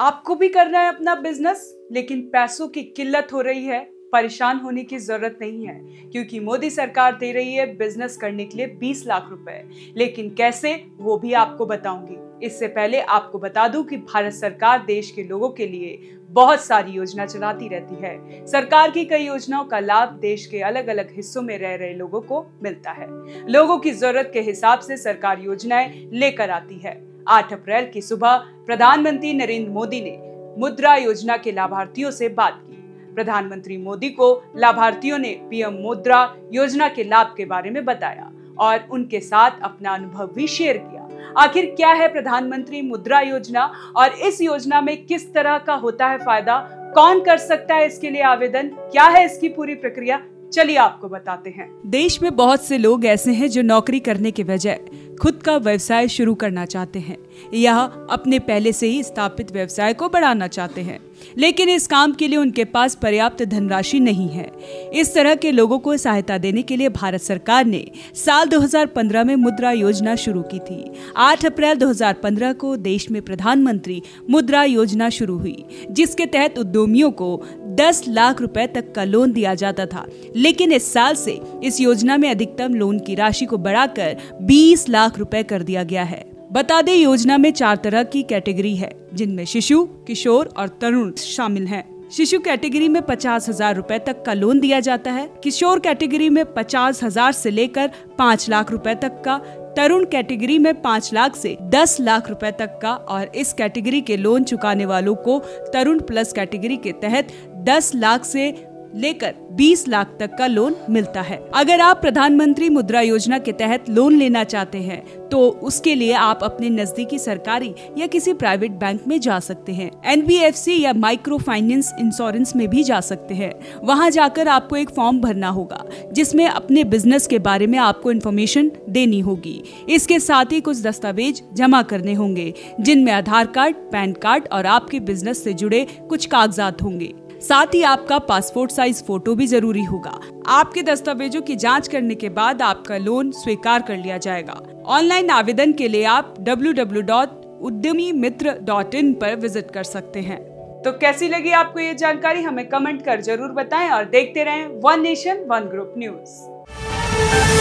आपको भी करना है अपना बिजनेस, लेकिन पैसों की किल्लत हो रही है। परेशान होने की जरूरत नहीं है, क्योंकि मोदी सरकार दे रही है बिजनेस करने के लिए 20 लाख रुपए। लेकिन कैसे, वो भी आपको बताऊंगी। इससे पहले आपको बता दूं कि भारत सरकार देश के लोगों के लिए बहुत सारी योजना चलाती रहती है। सरकार की कई योजनाओं का लाभ देश के अलग अलग हिस्सों में रह रहे लोगों को मिलता है। लोगों की जरूरत के हिसाब से सरकार योजनाएं लेकर आती है। 8 अप्रैल की सुबह प्रधानमंत्री नरेंद्र मोदी ने मुद्रा योजना के लाभार्थियों से बात की। प्रधानमंत्री मोदी को लाभार्थियों ने पीएम मुद्रा योजना के लाभ के बारे में बताया और उनके साथ अपना अनुभव भी शेयर किया। आखिर क्या है प्रधानमंत्री मुद्रा योजना और इस योजना में किस तरह का होता है फायदा, कौन कर सकता है इसके लिए आवेदन, क्या है इसकी पूरी प्रक्रिया, चलिए आपको बताते हैं। देश में बहुत से लोग ऐसे हैं जो नौकरी करने के बजाय खुद का व्यवसाय शुरू करना चाहते हैं या अपने पहले से ही स्थापित व्यवसाय को बढ़ाना चाहते हैं, लेकिन इस काम के लिए उनके पास पर्याप्त धनराशि नहीं है। इस तरह के लोगों को सहायता देने के लिए भारत सरकार ने साल 2015 में मुद्रा योजना शुरू की थी। 8 अप्रैल 2015 को देश में प्रधानमंत्री मुद्रा योजना शुरू हुई, जिसके तहत उद्यमियों को 10 लाख रुपए तक का लोन दिया जाता था। लेकिन इस साल से इस योजना में अधिकतम लोन की राशि को बढ़ाकर 20 लाख रुपए कर दिया गया है। बता दें, योजना में 4 तरह की कैटेगरी है, जिनमें शिशु, किशोर और तरुण शामिल हैं। शिशु कैटेगरी में 50,000 रुपए तक का लोन दिया जाता है। किशोर कैटेगरी में 50,000 से लेकर 5 लाख रुपए तक का, तरुण कैटेगरी में 5 लाख से 10 लाख रुपए तक का और इस कैटेगरी के लोन चुकाने वालों को तरुण प्लस कैटेगरी के तहत 10 लाख से लेकर 20 लाख तक का लोन मिलता है। अगर आप प्रधानमंत्री मुद्रा योजना के तहत लोन लेना चाहते हैं तो उसके लिए आप अपने नजदीकी सरकारी या किसी प्राइवेट बैंक में जा सकते हैं। NBFC या माइक्रो फाइनेंस इंश्योरेंस में भी जा सकते हैं। वहां जाकर आपको एक फॉर्म भरना होगा, जिसमें अपने बिजनेस के बारे में आपको इन्फॉर्मेशन देनी होगी। इसके साथ ही कुछ दस्तावेज जमा करने होंगे, जिनमें आधार कार्ड, पैन कार्ड और आपके बिजनेस से जुड़े कुछ कागजात होंगे। साथ ही आपका पासपोर्ट साइज फोटो भी जरूरी होगा। आपके दस्तावेजों की जांच करने के बाद आपका लोन स्वीकार कर लिया जाएगा। ऑनलाइन आवेदन के लिए आप www.udyamimitra.in पर विजिट कर सकते हैं। तो कैसी लगी आपको ये जानकारी, हमें कमेंट कर जरूर बताएं और देखते रहें one nation one group news.